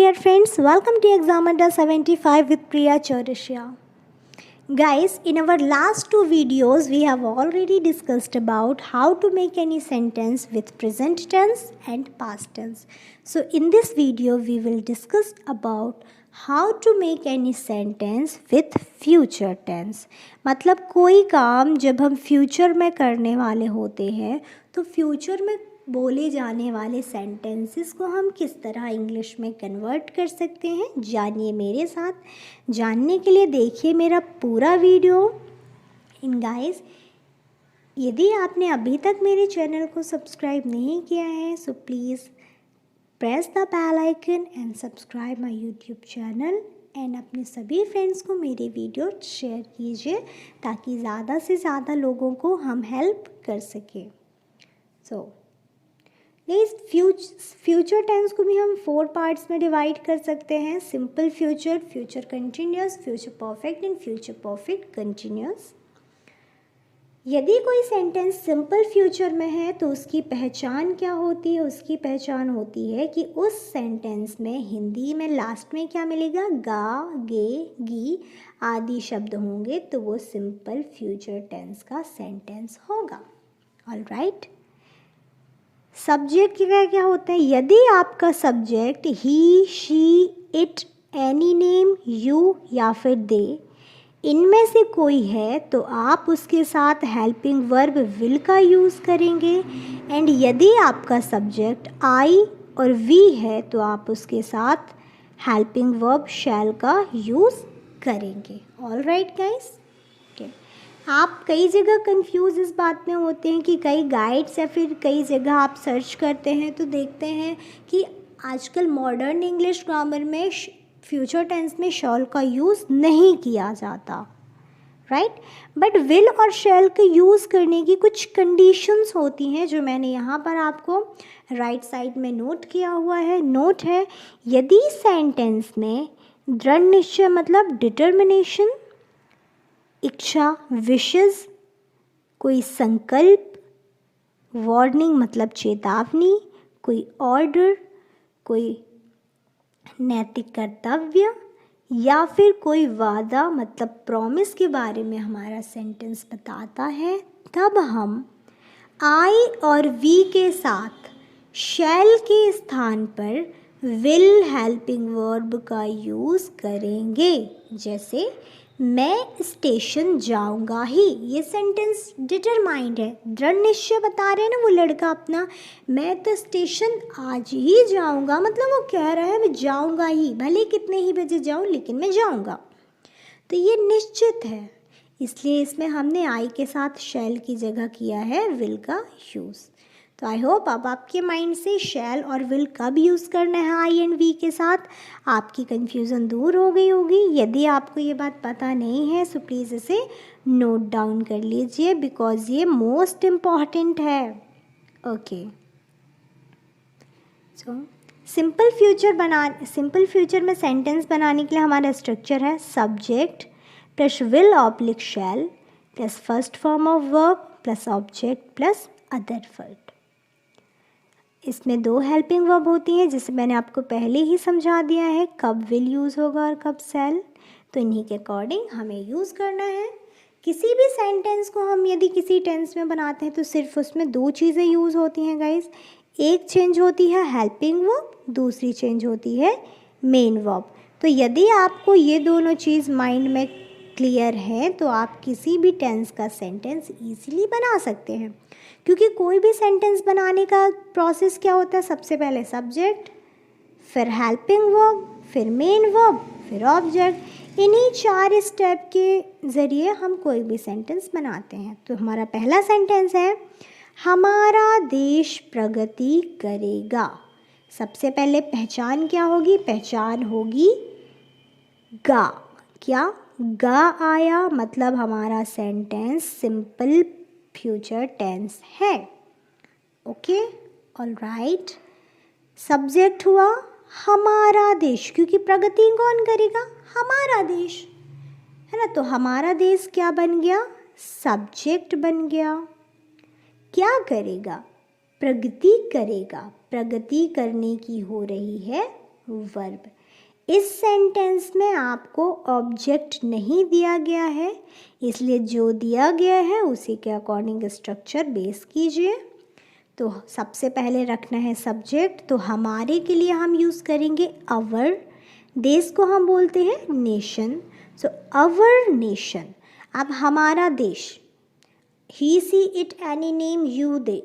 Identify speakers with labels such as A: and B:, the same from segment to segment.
A: dear friends, welcome to Exam Under 75 with Priya Chaurishya. Guys, in our last two videos, we have already discussed about how to make any sentence with present tense and past tense. So in this video, we will discuss about how to make any sentence with future tense. मतलब कोई काम जब हम future में करने वाले होते हैं तो फ्यूचर में बोले जाने वाले सेंटेंसेस को हम किस तरह इंग्लिश में कन्वर्ट कर सकते हैं, जानिए मेरे साथ। जानने के लिए देखिए मेरा पूरा वीडियो। इन गाइस, यदि आपने अभी तक मेरे चैनल को सब्सक्राइब नहीं किया है so please press the bell icon and subscribe my YouTube channel and अपने सभी फ्रेंड्स को मेरे वीडियो शेयर कीजिए ताकि ज़्यादा से ज़्यादा लोगों को हम हेल्प कर सकें। इस फ्यूचर टेंस को भी हम 4 पार्ट्स में डिवाइड कर सकते हैं। Simple future, future continuous, future perfect and future perfect continuous. यदि कोई सेंटेंस सिंपल फ्यूचर में है तो उसकी पहचान क्या होती है? उसकी पहचान होती है कि उस सेंटेंस में हिंदी में लास्ट में क्या मिलेगा? गा, गे, गी आदि शब्द होंगे तो वो सिंपल फ्यूचर टेंस का सेंटेंस होगा। ऑलराइट। सब्जेक्ट क्या होता है? यदि आपका subject he, she, it, any name, you या फिर दे इनमें से कोई है तो आप उसके साथ हेल्पिंग वर्ब विल का यूज़ करेंगे। एंड यदि आपका सब्जेक्ट आई और वी है तो आप उसके साथ हेल्पिंग वर्ब शैल का यूज़ करेंगे। Alright guys. आप कई जगह कंफ्यूज इस बात में होते हैं कि कई गाइड्स या फिर कई जगह आप सर्च करते हैं तो देखते हैं कि आजकल मॉडर्न इंग्लिश ग्रामर में फ्यूचर टेंस में शैल का यूज़ नहीं किया जाता, राइट। बट विल और शैल के यूज़ करने की कुछ कंडीशंस होती हैं जो मैंने यहाँ पर आपको राइट साइड में नोट किया हुआ है। नोट है, यदि सेंटेंस में दृढ़ निश्चय मतलब डिटर्मिनेशन, इच्छा विशेष, कोई संकल्प, वार्निंग मतलब चेतावनी, कोई ऑर्डर, कोई नैतिक कर्तव्य या फिर कोई वादा मतलब प्रॉमिस के बारे में हमारा सेंटेंस बताता है, तब हम आई और वी के साथ शैल के स्थान पर विल हेल्पिंग वर्ब का यूज़ करेंगे। जैसे मैं स्टेशन जाऊंगा ही, ये सेंटेंस डिटरमाइंड है, दृढ़ निश्चय बता रहे हैं ना वो लड़का अपना। मैं तो स्टेशन आज ही जाऊंगा मतलब वो कह रहा है मैं जाऊंगा ही, भले कितने ही बजे जाऊं लेकिन मैं जाऊंगा। तो ये निश्चित है, इसलिए इसमें हमने आई के साथ शैल की जगह किया है विल का यूज़। तो आई होप अब आपके माइंड से शैल और विल कब यूज़ करना है आई एंड वी के साथ आपकी कन्फ्यूज़न दूर हो गई होगी। यदि आपको ये बात पता नहीं है सो प्लीज़ इसे नोट डाउन कर लीजिए बिकॉज ये मोस्ट इम्पॉर्टेंट है। ओके। सो सिंपल फ्यूचर में सेंटेंस बनाने के लिए हमारा स्ट्रक्चर है subject plus will oblique shall plus first form of verb plus object plus other verb. इसमें 2 हेल्पिंग वर्ब होती हैं जिसे मैंने आपको पहले ही समझा दिया है, कब विल यूज़ होगा और कब शैल, तो इन्हीं के अकॉर्डिंग हमें यूज़ करना है। किसी भी सेंटेंस को हम यदि किसी टेंस में बनाते हैं तो सिर्फ उसमें 2 चीज़ें यूज़ होती हैं गाइस। एक चेंज होती है हेल्पिंग वर्ब, दूसरी चेंज होती है मेन वर्ब। तो यदि आपको ये दोनों चीज़ माइंड में क्लियर है तो आप किसी भी टेंस का सेंटेंस ईजिली बना सकते हैं, क्योंकि कोई भी सेंटेंस बनाने का प्रोसेस क्या होता है? सबसे पहले सब्जेक्ट, फिर हेल्पिंग वर्ब, फिर मेन वर्ब, फिर ऑब्जेक्ट। इन्हीं 4 स्टेप के ज़रिए हम कोई भी सेंटेंस बनाते हैं। तो हमारा पहला सेंटेंस है हमारा देश प्रगति करेगा। सबसे पहले पहचान क्या होगी? पहचान होगी गा। क्या? गा आया मतलब हमारा सेंटेंस सिंपल फ्यूचर टेंस है। Okay, alright. सब्जेक्ट हुआ हमारा देश, क्योंकि प्रगति कौन करेगा? हमारा देश, है ना। तो हमारा देश क्या बन गया? सब्जेक्ट बन गया। क्या करेगा? प्रगति करेगा। प्रगति करने की हो रही है वर्ब। इस सेंटेंस में आपको ऑब्जेक्ट नहीं दिया गया है, इसलिए जो दिया गया है उसी के अकॉर्डिंग स्ट्रक्चर बेस कीजिए। तो सबसे पहले रखना है सब्जेक्ट, तो हमारे के लिए हम यूज़ करेंगे अवर। देश को हम बोलते हैं नेशन, सो अवर नेशन। अब हमारा देश, he see it any name you they,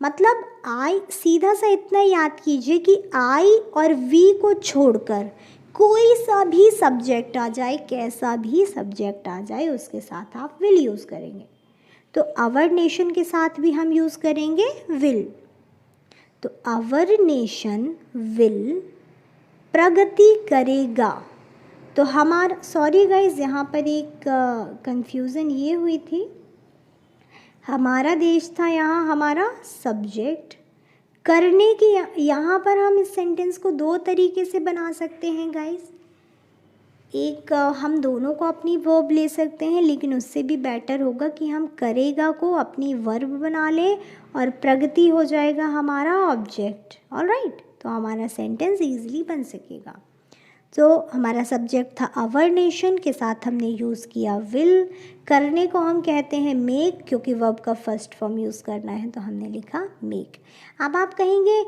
A: मतलब आई, सीधा सा इतना याद कीजिए कि आई और वी को छोड़कर कोई सा भी सब्जेक्ट आ जाए, कैसा भी सब्जेक्ट आ जाए, उसके साथ आप विल यूज़ करेंगे। तो आवर नेशन के साथ भी हम यूज़ करेंगे विल। तो आवर नेशन विल प्रगति करेगा। तो हमारा, सॉरी गाइज, यहाँ पर एक कंफ्यूज़न ये हुई थी, हमारा देश था यहाँ हमारा सब्जेक्ट, करने की यहाँ पर हम इस सेंटेंस को दो तरीके से बना सकते हैं गाइज। एक हम दोनों को अपनी वर्ब ले सकते हैं, लेकिन उससे भी बेटर होगा कि हम करेगा को अपनी वर्ब बना लें और प्रगति हो जाएगा हमारा ऑब्जेक्ट। ऑलराइट, तो हमारा सेंटेंस ईजिली बन सकेगा। तो हमारा सब्जेक्ट था आवर नेशन, के साथ हमने यूज़ किया विल। करने को हम कहते हैं मेक, क्योंकि वर्ब का फर्स्ट फॉर्म यूज़ करना है तो हमने लिखा मेक। अब आप कहेंगे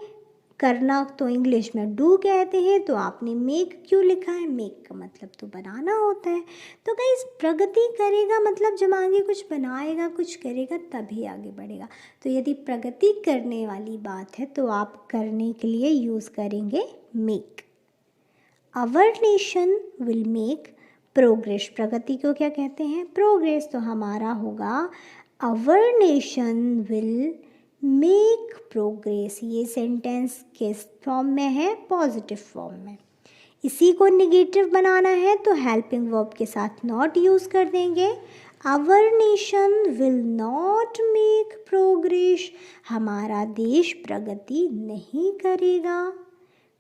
A: करना तो इंग्लिश में डू कहते हैं, तो आपने मेक क्यों लिखा है? मेक का मतलब तो बनाना होता है। तो गाइस, प्रगति करेगा मतलब जब आगे कुछ बनाएगा, कुछ करेगा, तभी आगे बढ़ेगा। तो यदि प्रगति करने वाली बात है तो आप करने के लिए यूज़ करेंगे make. Our nation will make progress. प्रगति को क्या कहते हैं? प्रोग्रेस। तो हमारा होगा our nation will make progress. ये सेंटेंस किस फॉर्म में है? पॉजिटिव फॉर्म में। इसी को निगेटिव बनाना है तो हेल्पिंग वर्ब के साथ नॉट यूज़ कर देंगे। Our nation will not make progress. हमारा देश प्रगति नहीं करेगा।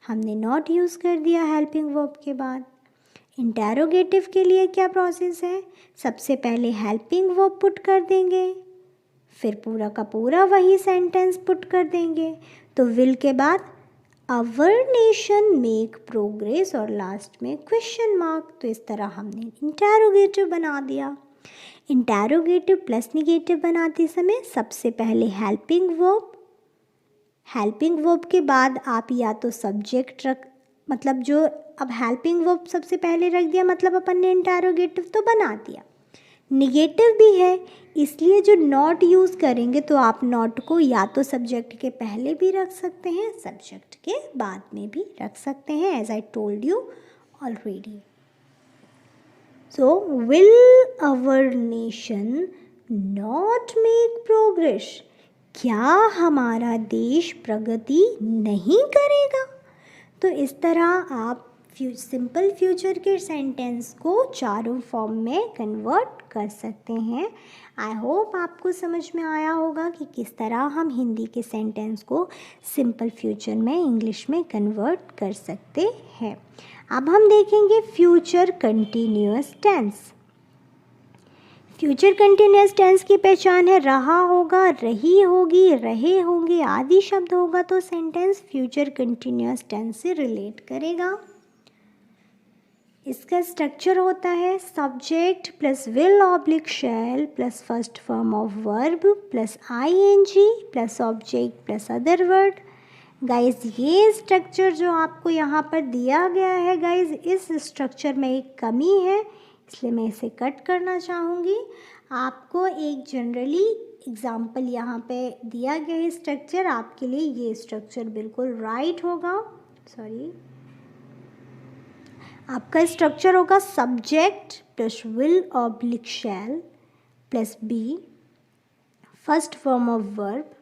A: हमने नॉट यूज़ कर दिया हेल्पिंग वर्ब के बाद। इंटेरोगेटिव के लिए क्या प्रोसेस है? सबसे पहले हेल्पिंग वर्ब पुट कर देंगे, फिर पूरा का पूरा वही सेंटेंस पुट कर देंगे। तो विल के बाद आवर नेशन मेक प्रोग्रेस और लास्ट में क्वेश्चन मार्क। तो इस तरह हमने इंटेरोगेटिव बना दिया। इंटेरोगेटिव प्लस निगेटिव बनाते समय सबसे पहले हेल्पिंग वर्ब के बाद आप या तो सब्जेक्ट मतलब जो, अब हेल्पिंग वर्ब सबसे पहले रख दिया मतलब अपन ने इंटेरोगेटिव तो बना दिया। निगेटिव भी है, इसलिए जो नॉट यूज़ करेंगे तो आप नॉट को या तो सब्जेक्ट के पहले भी रख सकते हैं, सब्जेक्ट के बाद में भी रख सकते हैं, as I told you already. So will our nation not make progress? क्या हमारा देश प्रगति नहीं करेगा? तो इस तरह आप सिंपल फ्यूचर के सेंटेंस को चारों फॉर्म में कन्वर्ट कर सकते हैं। आई होप आपको समझ में आया होगा कि किस तरह हम हिंदी के सेंटेंस को सिंपल फ्यूचर में इंग्लिश में कन्वर्ट कर सकते हैं। अब हम देखेंगे future continuous tense. Future continuous tense की पहचान है रहा होगा, रही होगी, रहे होंगे आदि शब्द होगा तो सेंटेंस फ्यूचर कंटिन्यूअस टेंस से रिलेट करेगा। इसका स्ट्रक्चर होता है subject plus will oblique shall plus first form of verb plus ING plus object plus other word. Guys, ये स्ट्रक्चर जो आपको यहाँ पर दिया गया है गाइज, इस स्ट्रक्चर में एक कमी है, इसलिए मैं इसे कट करना चाहूँगी। आपको एक जनरली एग्जाम्पल यहाँ पे दिया गया है स्ट्रक्चर, आपके लिए ये स्ट्रक्चर बिल्कुल राइट होगा। सॉरी, आपका स्ट्रक्चर होगा subject plus will oblique shall plus be first form of verb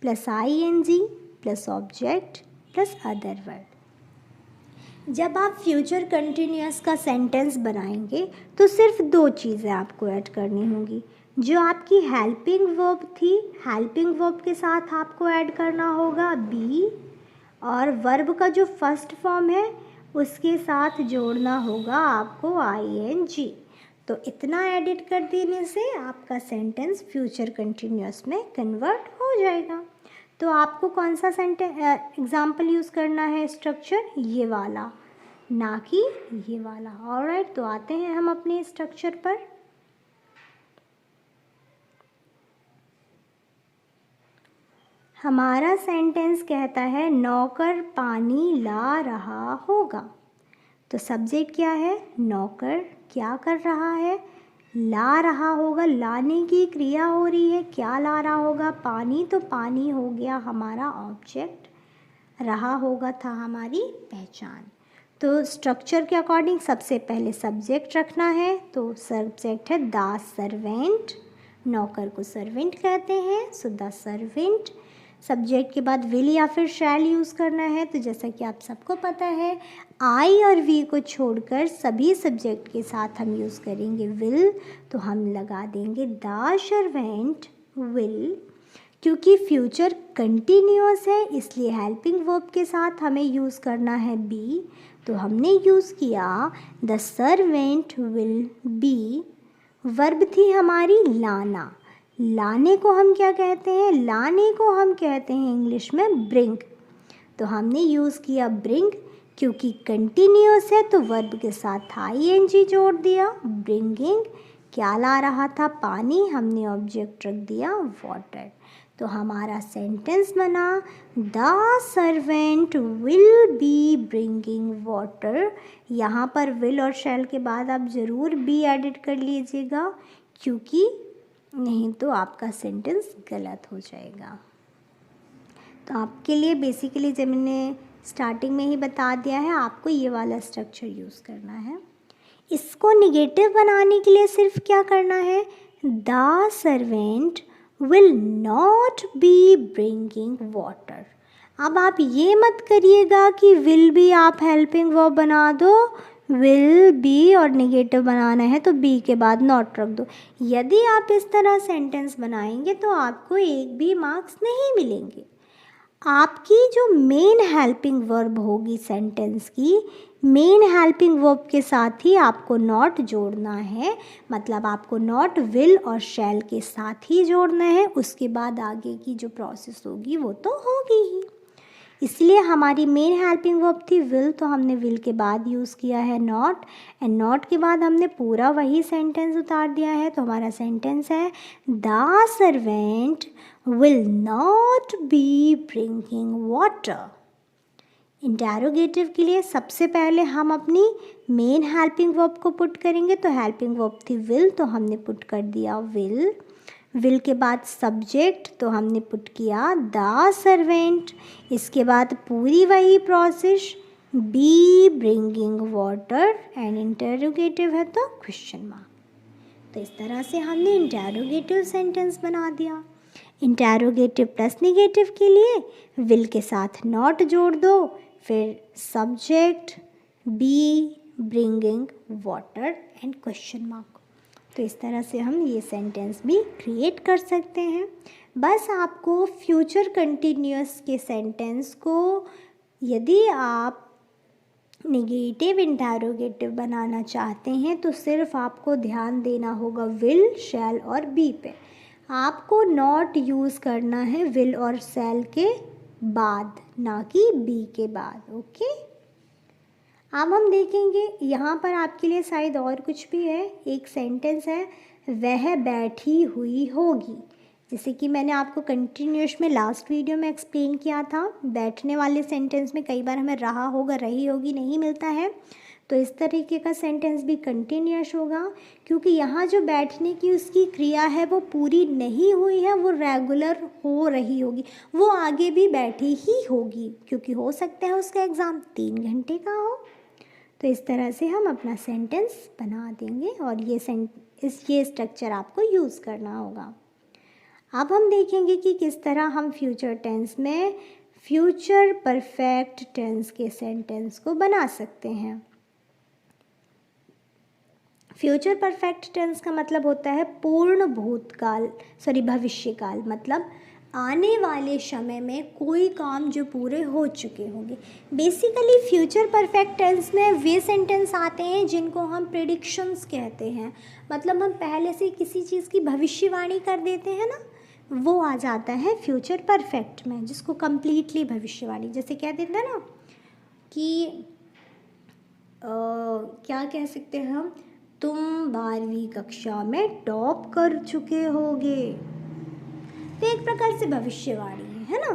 A: plus ING plus object plus other word. जब आप फ्यूचर कंटिन्यूअस का सेंटेंस बनाएंगे तो सिर्फ दो चीज़ें आपको ऐड करनी होंगी। जो आपकी हेल्पिंग वर्ब थी, हेल्पिंग वर्ब के साथ आपको ऐड करना होगा बी, और वर्ब का जो फर्स्ट फॉर्म है उसके साथ जोड़ना होगा आपको आईएनजी। तो इतना एडिट कर देने से आपका सेंटेंस फ्यूचर कंटिन्यूअस में कन्वर्ट हो जाएगा। तो आपको कौन सा एग्जाम्पल यूज़ करना है स्ट्रक्चर, ये वाला, ना कि ये वाला। ऑलराइट, तो आते हैं हम अपने स्ट्रक्चर पर। हमारा सेंटेंस कहता है नौकर पानी ला रहा होगा। तो सब्जेक्ट क्या है, नौकर क्या कर रहा है, ला रहा होगा, लाने की क्रिया हो रही है, क्या ला रहा होगा, पानी। तो पानी हो गया हमारा ऑब्जेक्ट, रहा होगा था हमारी पहचान। तो स्ट्रक्चर के अकॉर्डिंग सबसे पहले सब्जेक्ट रखना है। तो सब्जेक्ट है द सर्वेंट, नौकर को सर्वेंट कहते हैं, सो द सर्वेंट। सब्जेक्ट के बाद विल या फिर शैल यूज़ करना है। तो जैसा कि आप सबको पता है, आई और वी को छोड़कर सभी सब्जेक्ट के साथ हम यूज़ करेंगे विल। तो हम लगा देंगे द सर्वेंट विल। क्योंकि फ्यूचर कंटिन्यूअस है इसलिए हेल्पिंग वर्ब के साथ हमें यूज़ करना है बी। तो हमने यूज़ किया the servant will be. Verb थी हमारी लाना, लाने को हम क्या कहते हैं, लाने को हम कहते हैं इंग्लिश में ब्रिंग। तो हमने यूज़ किया ब्रिंग, क्योंकि कंटिन्यूअस है तो वर्ब के साथ आईएनजी जोड़ दिया, ब्रिंगिंग। क्या ला रहा था, पानी, हमने ऑब्जेक्ट रख दिया वाटर। तो हमारा सेंटेंस बना the servant will be bringing water. यहाँ पर विल और शैल के बाद आप ज़रूर बी एडिट कर लीजिएगा, क्योंकि नहीं तो आपका सेंटेंस गलत हो जाएगा। तो आपके लिए बेसिकली जब मैंने स्टार्टिंग में ही बता दिया है, आपको ये वाला स्ट्रक्चर यूज़ करना है। इसको निगेटिव बनाने के लिए सिर्फ क्या करना है, the servant will not be bringing water. अब आप ये मत करिएगा कि विल भी आप हेल्पिंग वर्ब बना दो, विल बी और निगेटिव बनाना है तो बी के बाद नॉट रख दो। यदि आप इस तरह सेंटेंस बनाएंगे तो आपको एक भी मार्क्स नहीं मिलेंगे। आपकी जो मेन हेल्पिंग वर्ब होगी सेंटेंस की, मेन हेल्पिंग वर्ब के साथ ही आपको नॉट जोड़ना है। मतलब आपको नॉट विल और शैल के साथ ही जोड़ना है, उसके बाद आगे की जो प्रोसेस होगी वो तो होगी ही। इसलिए हमारी मेन हेल्पिंग वर्ब थी विल, तो हमने विल के बाद यूज़ किया है नॉट, एंड नॉट के बाद हमने पूरा वही सेंटेंस उतार दिया है। तो हमारा सेंटेंस है the servant will not be bringing water. Interrogative के लिए सबसे पहले हम अपनी मेन हेल्पिंग वर्ब को पुट करेंगे। तो हेल्पिंग वर्ब थी विल, तो हमने पुट कर दिया विल। विल के बाद सब्जेक्ट, तो हमने पुट किया द सर्वेंट। इसके बाद पूरी वही process, be bringing water, and interrogative है तो क्वेश्चन मार्क। तो इस तरह से हमने इंटेरोगेटिव सेंटेंस बना दिया। इंटेरोगेटिव प्लस निगेटिव के लिए विल के साथ नॉट जोड़ दो, फिर subject be bringing water and question mark. तो इस तरह से हम ये सेंटेंस भी क्रिएट कर सकते हैं। बस आपको फ्यूचर कंटिन्यूअस के सेंटेंस को यदि आप निगेटिव इंटेरोगेटिव बनाना चाहते हैं तो सिर्फ आपको ध्यान देना होगा विल, शैल और बी पे। आपको नॉट यूज़ करना है विल और शैल के बाद, ना कि बी के बाद। ओके, अब हम देखेंगे यहाँ पर आपके लिए शायद और कुछ भी है। एक सेंटेंस है वह बैठी हुई होगी। जैसे कि मैंने आपको कंटिन्यूअस में लास्ट वीडियो में एक्सप्लेन किया था, बैठने वाले सेंटेंस में कई बार हमें रहा होगा, रही होगी नहीं मिलता है। तो इस तरीके का सेंटेंस भी कंटिन्यूअस होगा, क्योंकि यहाँ जो बैठने की उसकी क्रिया है वो पूरी नहीं हुई है, वो रेगुलर हो रही होगी, वो आगे भी बैठी ही होगी, क्योंकि हो सकता है उसका एग्ज़ाम 3 घंटे का हो। तो इस तरह से हम अपना सेंटेंस बना देंगे और ये स्ट्रक्चर आपको यूज़ करना होगा। अब हम देखेंगे कि किस तरह हम फ्यूचर टेंस में फ्यूचर परफेक्ट टेंस के सेंटेंस को बना सकते हैं। फ्यूचर परफेक्ट टेंस का मतलब होता है पूर्ण भविष्यकाल, मतलब आने वाले समय में कोई काम जो पूरे हो चुके होंगे। बेसिकली फ्यूचर परफेक्ट टेंस में वे सेंटेंस आते हैं जिनको हम प्रेडिक्शंस कहते हैं। मतलब हम पहले से किसी चीज़ की भविष्यवाणी कर देते हैं ना, वो आ जाता है फ्यूचर परफेक्ट में, जिसको कम्प्लीटली भविष्यवाणी, जैसे क्या देता है ना कि क्या कह सकते हैं हम, तुम 12वीं कक्षा में टॉप कर चुके होगे, तो एक प्रकार से भविष्यवाणी है ना,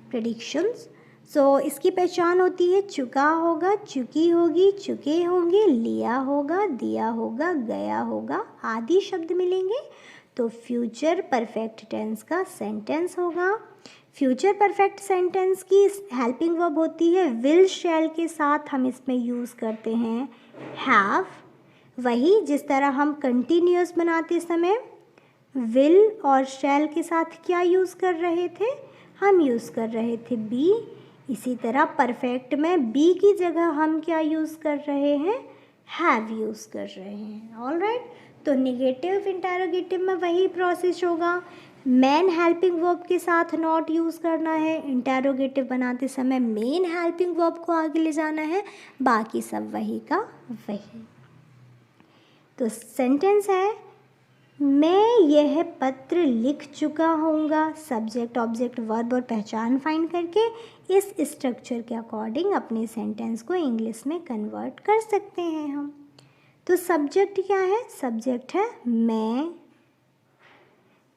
A: प्रेडिक्शंस। सो इसकी पहचान होती है चुका होगा, चुकी होगी, चुके होंगे, लिया होगा, दिया होगा, गया होगा आदि शब्द मिलेंगे तो फ्यूचर परफेक्ट टेंस का सेंटेंस होगा। फ्यूचर परफेक्ट सेंटेंस की हेल्पिंग वर्ब होती है विल शैल के साथ हम इसमें यूज़ करते हैं हैव। वही जिस तरह हम कंटिन्यूअस बनाते समय विल और शैल के साथ क्या यूज़ कर रहे थे, हम यूज़ कर रहे थे बी। इसी तरह परफेक्ट में बी की जगह हम क्या यूज़ कर रहे हैं, हैव यूज़ कर रहे हैं। ऑलराइट, तो नेगेटिव इंटरोगेटिव में वही प्रोसेस होगा, मेन हेल्पिंग वर्ब के साथ नॉट यूज़ करना है, इंटरोगेटिव बनाते समय मेन हेल्पिंग वर्ब को आगे ले जाना है, बाकी सब वही का वही। तो सेंटेंस है मैं यह पत्र लिख चुका हूँगा, सब्जेक्ट ऑब्जेक्ट वर्ब और पहचान फाइंड करके इस स्ट्रक्चर के अकॉर्डिंग अपने सेंटेंस को इंग्लिश में कन्वर्ट कर सकते हैं हम। तो सब्जेक्ट क्या है, सब्जेक्ट है मैं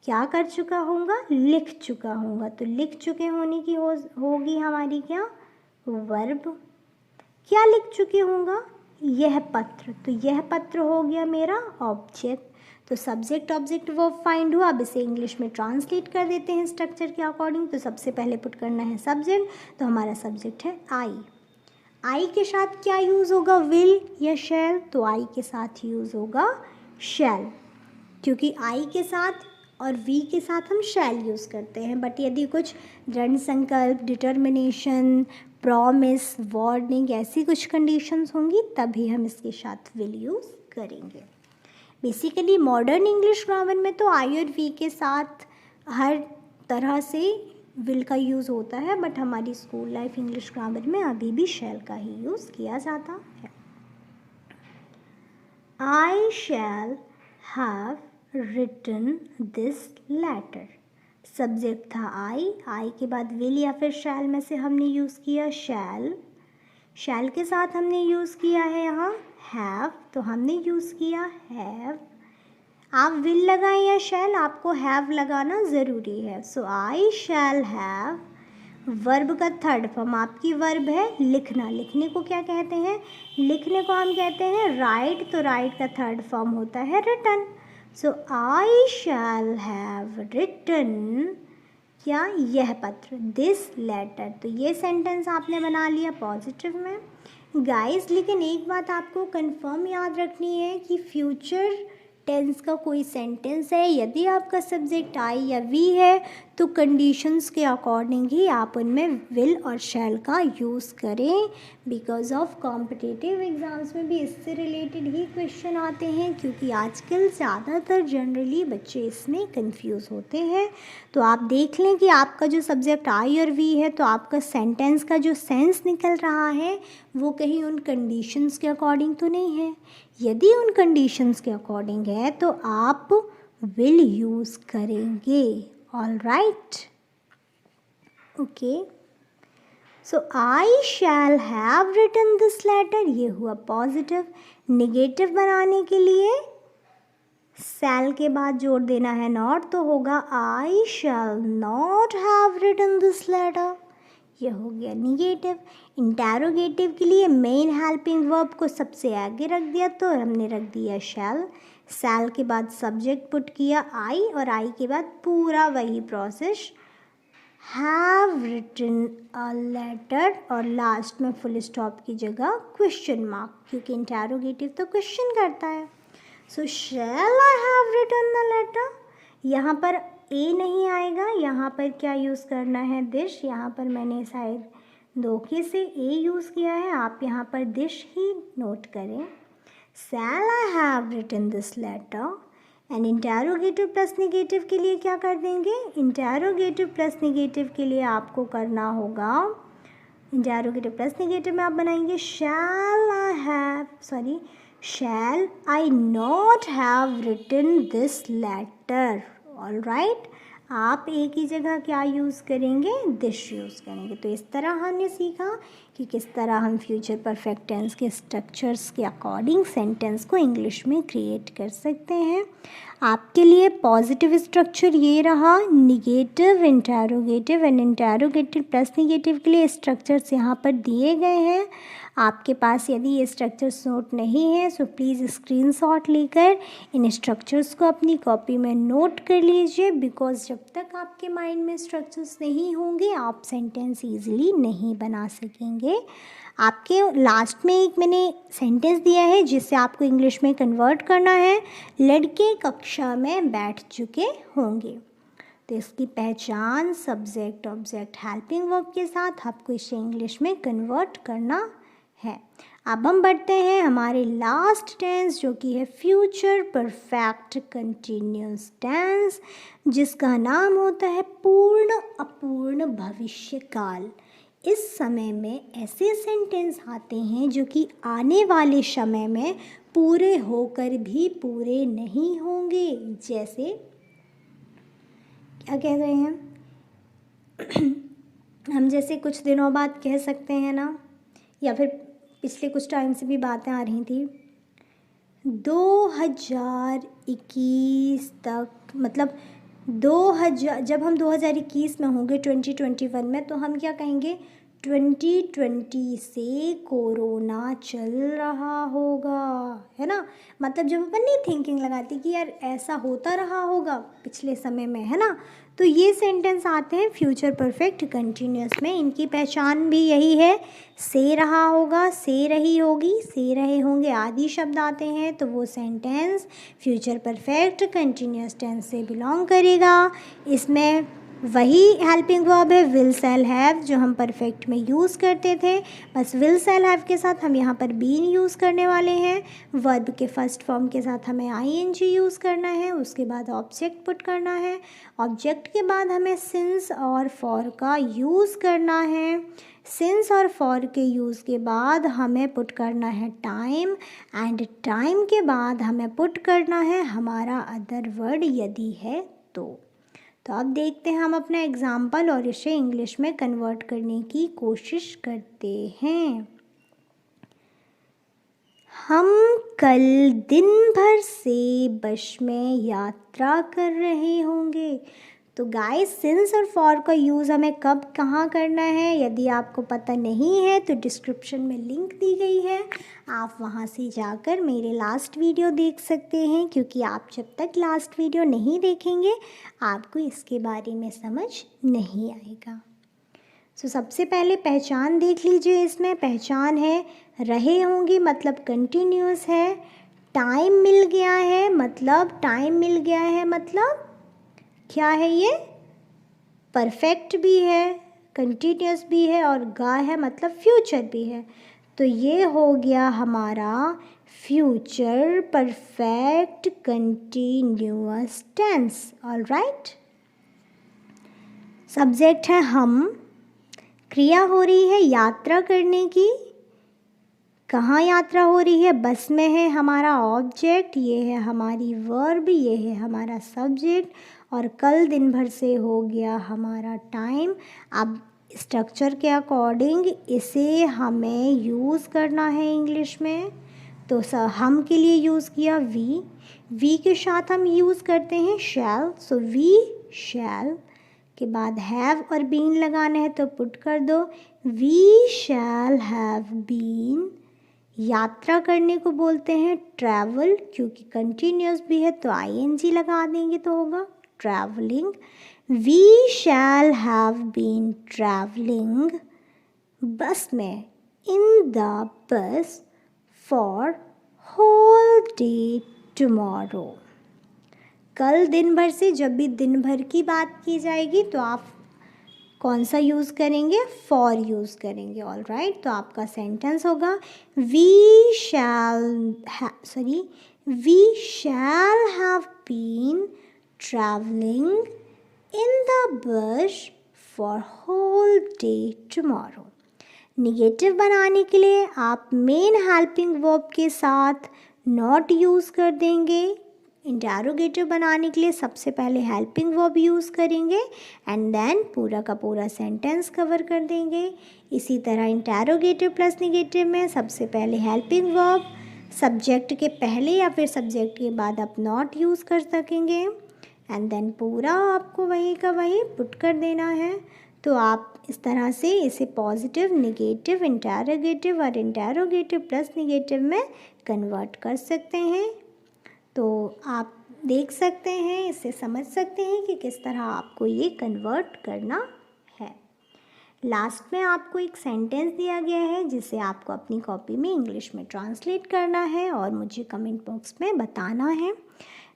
A: क्या कर चुका हूँगा, लिख चुका हूँगा, तो लिख चुके होने की होगी हमारी क्या वर्ब। क्या लिख चुके होंगे, यह पत्र, तो यह पत्र हो गया मेरा ऑब्जेक्ट। तो सब्जेक्ट ऑब्जेक्ट वर्ब फाइंड हुआ, अब इसे इंग्लिश में ट्रांसलेट कर देते हैं स्ट्रक्चर के अकॉर्डिंग। तो सबसे पहले पुट करना है सब्जेक्ट, तो हमारा सब्जेक्ट है आई। आई के साथ क्या यूज़ होगा, विल या शैल, तो आई के साथ यूज़ होगा शैल, क्योंकि आई के साथ और वी के साथ हम शैल यूज़ करते हैं। बट यदि कुछ दृढ़ संकल्प, डिटर्मिनेशन, प्रॉमिस, वार्निंग ऐसी कुछ कंडीशंस होंगी तभी हम इसके साथ विल यूज़ करेंगे। बेसिकली मॉडर्न इंग्लिश ग्रामर में तो आई और वी के साथ हर तरह से विल का यूज़ होता है, बट हमारी स्कूल लाइफ इंग्लिश ग्रामर में अभी भी शैल का ही यूज़ किया जाता है। I shall have written this letter, subject था आई के बाद विल या फिर शैल में से हमने यूज़ किया शैल, शैल के साथ हमने यूज़ किया है यहाँ हैव, तो हमने यूज़ किया हैव। आप विल लगाएं या शैल, आपको हैव लगाना ज़रूरी है। सो आई शैल हैव, वर्ब का थर्ड फॉर्म आपकी वर्ब है लिखना, लिखने को क्या कहते हैं, लिखने को हम कहते हैं राइट, तो राइट का थर्ड फॉर्म होता है written. So I shall have written क्या, यह पत्र, दिस लेटर, तो ये सेंटेंस आपने बना लिया पॉजिटिव में गाइस। लेकिन एक बात आपको कंफर्म याद रखनी है कि फ्यूचर टेंस का कोई सेंटेंस है, यदि आपका सब्जेक्ट आई या वी है तो कंडीशंस के अकॉर्डिंग ही आप उनमें विल और शैल का यूज़ करें। बिकॉज ऑफ कॉम्पिटिटिव एग्ज़ाम्स में भी इससे रिलेटेड ही क्वेश्चन आते हैं, क्योंकि आजकल ज़्यादातर जनरली बच्चे इसमें कंफ्यूज होते हैं। तो आप देख लें कि आपका जो सब्जेक्ट आई और वी है तो आपका सेंटेंस का जो सेंस निकल रहा है वो कहीं उन कंडीशंस के अकॉर्डिंग तो नहीं है। यदि उन कंडीशंस के अकॉर्डिंग है तो आप विल यूज़ करेंगे। All right, okay. So I shall have written this letter, ये हुआ पॉजिटिव। नेगेटिव बनाने के लिए शैल के बाद जोड़ देना है नॉट, तो होगा I shall not have written this letter, ये हो गया निगेटिव। इंटरोगेटिव के लिए मेन हेल्पिंग वर्ब को सबसे आगे रख दिया, तो हमने रख दिया शैल, शैल के बाद सब्जेक्ट पुट किया आई, और आई के बाद पूरा वही process have written a letter, और लास्ट में फुल स्टॉप की जगह क्वेश्चन मार्क, क्योंकि इंटरोगेटिव तो क्वेश्चन करता है। So shall I have written the letter, यहाँ पर ए नहीं आएगा, यहाँ पर क्या यूज़ करना है दिस, यहाँ पर मैंने शायद धोखे से ए यूज़ किया है, आप यहाँ पर दिस ही नोट करें। Shall I have written this letter, and interrogative plus negative के लिए क्या कर देंगे, इंटरोगेटिव प्लस नेगेटिव के लिए आपको करना होगा, इंटरोगेटिव प्लस नेगेटिव में आप बनाएंगे shall I not have written this letter, all right। आप एक ही जगह क्या यूज़ करेंगे, दिस यूज़ करेंगे। तो इस तरह हमने सीखा कि किस तरह हम फ्यूचर परफेक्ट टेंस के स्ट्रक्चर्स के अकॉर्डिंग सेंटेंस को इंग्लिश में क्रिएट कर सकते हैं। आपके लिए पॉजिटिव स्ट्रक्चर ये रहा, negative, interrogative and interrogative plus negative के लिए स्ट्रक्चर्स यहाँ पर दिए गए हैं। आपके पास यदि ये स्ट्रक्चर्स नोट नहीं है सो प्लीज़ स्क्रीनशॉट लेकर इन स्ट्रक्चर्स को अपनी कॉपी में नोट कर लीजिए, बिकॉज जब तक आपके माइंड में स्ट्रक्चर्स नहीं होंगे आप सेंटेंस ईजिली नहीं बना सकेंगे। आपके लास्ट में एक मैंने सेंटेंस दिया है जिससे आपको इंग्लिश में कन्वर्ट करना है, लड़के कक्षा में बैठ चुके होंगे। तो इसकी पहचान सब्जेक्ट ऑब्जेक्ट हेल्पिंग वर्ब के साथ आपको इसे इंग्लिश में कन्वर्ट करना है। अब हम बढ़ते हैं हमारे लास्ट टेंस जो कि है फ्यूचर परफेक्ट कंटिन्यूस टेंस, जिसका नाम होता है पूर्ण अपूर्ण भविष्य काल। इस समय में ऐसे सेंटेंस आते हैं जो कि आने वाले समय में पूरे होकर भी पूरे नहीं होंगे। जैसे क्या कह रहे हैं हम जैसे कुछ दिनों बाद कह सकते हैं ना, या फिर पिछले कुछ टाइम से भी बातें आ रही थी 2021 तक, मतलब 2000 जब हम 2021 में होंगे 2021 में, तो हम क्या कहेंगे 2020 से कोरोना चल रहा होगा, है ना। मतलब जब अपन नहीं थिंकिंग लगाती कि यार ऐसा होता रहा होगा पिछले समय में, है ना, तो ये सेंटेंस आते हैं फ्यूचर परफेक्ट कंटिन्यूस में। इनकी पहचान भी यही है, से रहा होगा, से रही होगी, से रहे होंगे आदि शब्द आते हैं तो वो sentence future perfect continuous tense से बिलोंग करेगा। इसमें वही हेल्पिंग वर्ब है विल शैल हैव जो हम परफेक्ट में यूज़ करते थे, बस विल शैल हैव के साथ हम यहाँ पर बीन यूज़ करने वाले हैं। वर्ब के फर्स्ट फॉर्म के साथ हमें आईएनजी यूज़ करना है, उसके बाद ऑब्जेक्ट पुट करना है, ऑब्जेक्ट के बाद हमें सिंस और फॉर का यूज़ करना है। सिंस और फॉर के यूज़ के बाद हमें पुट करना है टाइम, एंड टाइम के बाद हमें पुट करना है हमारा अदर वर्ड यदि है तो अब देखते हैं हम अपना एग्जाम्पल और इसे इंग्लिश में कन्वर्ट करने की कोशिश करते हैं। हम कल दिन भर से बस में यात्रा कर रहे होंगे। तो गाइस सिंस और फॉर का यूज़ हमें कब कहाँ करना है, यदि आपको पता नहीं है तो डिस्क्रिप्शन में लिंक दी गई है, आप वहाँ से जाकर मेरे लास्ट वीडियो देख सकते हैं, क्योंकि आप जब तक लास्ट वीडियो नहीं देखेंगे आपको इसके बारे में समझ नहीं आएगा। सो सबसे पहले पहचान देख लीजिए। इसमें पहचान है रहे होंगे मतलब कंटिन्यूस है, टाइम मिल गया है मतलब टाइम मिल गया है मतलब क्या है, ये परफेक्ट भी है, कंटिन्यूस भी है, और गा है मतलब फ्यूचर भी है। तो ये हो गया हमारा future perfect continuous tense. All right, subject है हम, क्रिया हो रही है यात्रा करने की, कहाँ यात्रा हो रही है, बस में है हमारा ऑब्जेक्ट, ये है हमारी वर्ब, ये है हमारा सब्जेक्ट, और कल दिन भर से हो गया हमारा टाइम। अब स्ट्रक्चर के अकॉर्डिंग इसे हमें यूज़ करना है इंग्लिश में। तो हम के लिए यूज़ किया वी के साथ हम यूज़ करते हैं शैल, सो वी शैल के बाद हैव और बीन लगाना है तो पुट कर दो वी शैल हैव बीन। यात्रा करने को बोलते हैं ट्रैवल, क्योंकि कंटिन्यूस भी है तो आईएनजी लगा देंगे तो होगा travelling. We shall have been travelling bus में, in the bus for whole day tomorrow. कल दिन भर से जब भी दिन भर की बात की जाएगी तो आप कौन सा यूज़ करेंगे, फॉर यूज़ करेंगे। ऑल राइट, तो आपका सेंटेंस होगा we shall have been travelling in the bus for whole day tomorrow. Negative बनाने के लिए आप मेन हेल्पिंग वर्ब के साथ नॉट यूज़ कर देंगे, इंटरोगेटिव बनाने के लिए सबसे पहले हेल्पिंग वर्ब यूज़ करेंगे एंड देन पूरा का पूरा सेंटेंस कवर कर देंगे। इसी तरह इंटरोगेटिव प्लस नेगेटिव में सबसे पहले हेल्पिंग वर्ब, सब्जेक्ट के पहले या फिर सब्जेक्ट के बाद आप नॉट यूज़ कर सकेंगे एंड देन पूरा आपको वही का वही पुट कर देना है। तो आप इस तरह से इसे पॉजिटिव, नेगेटिव, इंटरोगेटिव और इंटरोगेटिव प्लस नेगेटिव में कन्वर्ट कर सकते हैं। तो आप देख सकते हैं, इससे समझ सकते हैं कि किस तरह आपको ये कन्वर्ट करना है। लास्ट में आपको एक सेंटेंस दिया गया है जिसे आपको अपनी कॉपी में इंग्लिश में ट्रांसलेट करना है और मुझे कमेंट बॉक्स में बताना है।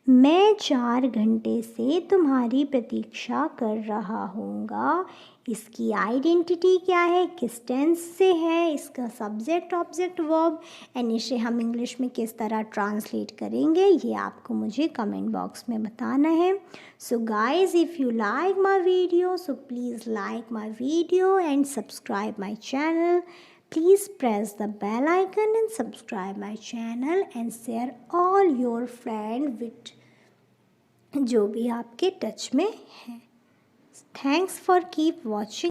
A: मैं 4 घंटे से तुम्हारी प्रतीक्षा कर रहा हूँगा। इसकी आइडेंटिटी क्या है, किस टेंस से है, इसका सब्जेक्ट, ऑब्जेक्ट, वर्ब एंड इसे हम इंग्लिश में किस तरह ट्रांसलेट करेंगे, ये आपको मुझे कमेंट बॉक्स में बताना है। So guys, if you like my video, so please like my video and subscribe my channel. Please press the bell icon and subscribe my channel and share all your friends with जो भी आपके touch में है. Thanks for keep watching.